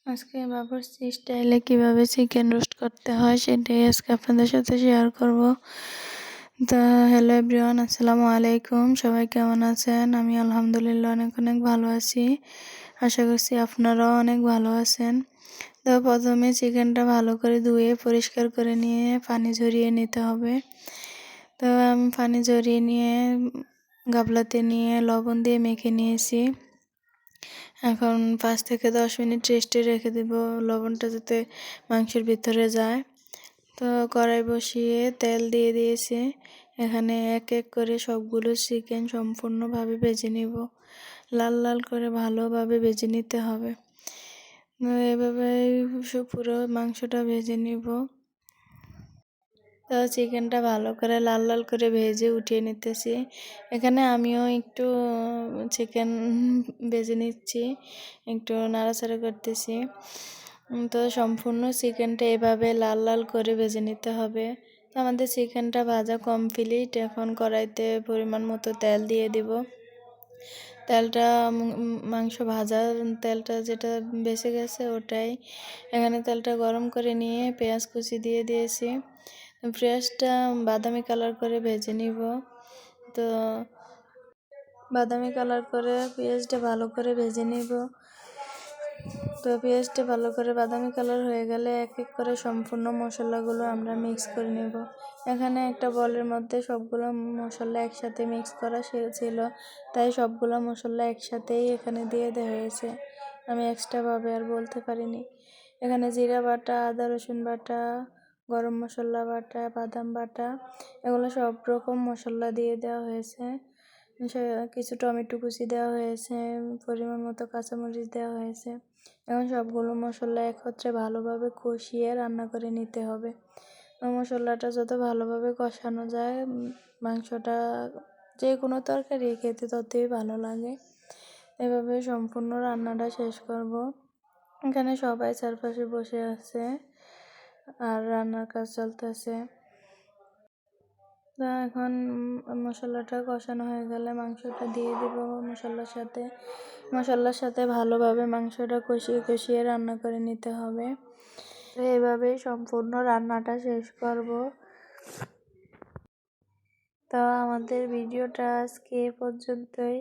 আজকে বাবুর্চি স্টাইলে কিভাবে চিকেন রোস্ট করতে হয় সেটাই আজকে আপনাদের সাথে শেয়ার করব। তো হ্যালো এভরিওয়ান, আসসালামু আলাইকুম। সবাই কেমন আছেন? আমি আলহামদুলিল্লাহ অনেক অনেক ভালো আছি। আশা করছি আপনারাও অনেক ভালো আছেন। তো প্রথমে চিকেনটা ভালো করে ধুয়ে পরিষ্কার করে নিয়ে পানি ঝরিয়ে নিতে হবে। তো আমি পানি ঝরিয়ে নিয়ে গামলাতে নিয়ে লবণ দিয়ে মেখে নিয়েছি। এখন 5 থেকে 10 মিনিট রেস্টে রেখে দেব, লবণটা যাতে মাংসের ভিতরে যায়। তো কড়াই বসিয়ে তেল দিয়ে দিয়েছি। এখানে এক এক করে সবগুলো চিকেন সম্পূর্ণভাবে ভেজে নিব। লাল লাল করে ভালোভাবে ভেজে নিতে হবে। এভাবে পুরো মাংসটা ভেজে নিব। তো চিকেনটা ভালো করে লাল লাল করে ভেজে উঠিয়ে নিতেছি। এখানে আমিও একটু চিকেন ভেজে নিচ্ছি, একটু নাড়াচাড়া করতেছি। তো সম্পূর্ণ চিকেনটা এভাবে লাল লাল করে ভেজে নিতে হবে। তো আমাদের চিকেনটা ভাজা কমপ্লিট। এখন কড়াইতে পরিমাণ মতো তেল দিয়ে দিব। তেলটা মাংস ভাজার তেলটা যেটা বেঁচে গেছে ওটাই। এখানে তেলটা গরম করে নিয়ে পেঁয়াজ কুচি দিয়ে দিয়েছি। পেঁয়াজটা বাদামি কালার করে ভেজে নিব। তো বাদামি কালার করে পেঁয়াজটা ভালো করে ভেজে নিব। তো পেঁয়াজটা ভালো করে বাদামি কালার হয়ে গেলে এক এক করে সম্পূর্ণ মশলাগুলো আমরা মিক্স করে নেব। এখানে একটা বলের মধ্যে সবগুলো মশলা একসাথে মিক্স করা ছিল, তাই সবগুলো মশলা একসাথেই এখানে দিয়ে দেওয়া হয়েছে। আমি এক্সট্রাভাবে আর বলতে পারিনি। এখানে জিরা বাটা, আদা রসুন বাটা, গরম মশলা বাটা, বাদাম বাটা, এগুলো সব রকম মশলা দিয়ে দেওয়া হয়েছে। কিছু টমেটো কুচি দেওয়া হয়েছে, পরিমাণ মতো কাঁচামরিচ দেওয়া হয়েছে। এখন সবগুলো মশলা একত্রে ভালোভাবে কষিয়ে রান্না করে নিতে হবে। মশলাটা যত ভালোভাবে কষানো যায়, মাংসটা যে কোনো তরকারি খেতে ততই ভালো লাগে। এভাবে সম্পূর্ণ রান্নাটা শেষ করব। এখানে সবাই চারপাশে বসে আছে আর রান্নার কাজ চলতেছে। তো এখন মশলাটা কষানো হয়ে গেলে মাংসটা দিয়ে দিব মশলার সাথে ভালোভাবে মাংসটা কষিয়ে কষিয়ে রান্না করে নিতে হবে। তো এইভাবেই সম্পূর্ণ রান্নাটা শেষ করব। তো আমাদের ভিডিওটা আজকে এ পর্যন্তই।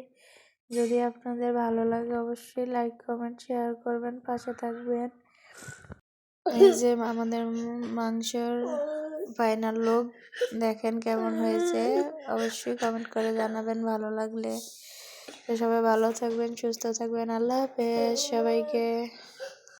যদি আপনাদের ভালো লাগে অবশ্যই লাইক কমেন্ট শেয়ার করবেন, পাশে থাকবেন। এই যে আমাদের মাংসের ফাইনাল লুক দেখেন কেমন হয়েছে, অবশ্যই কমেন্ট করে জানাবেন ভালো লাগলে। তো সবাই ভালো থাকবেন, সুস্থ থাকবেন। আল্লাহ হাফেজ সবাইকে।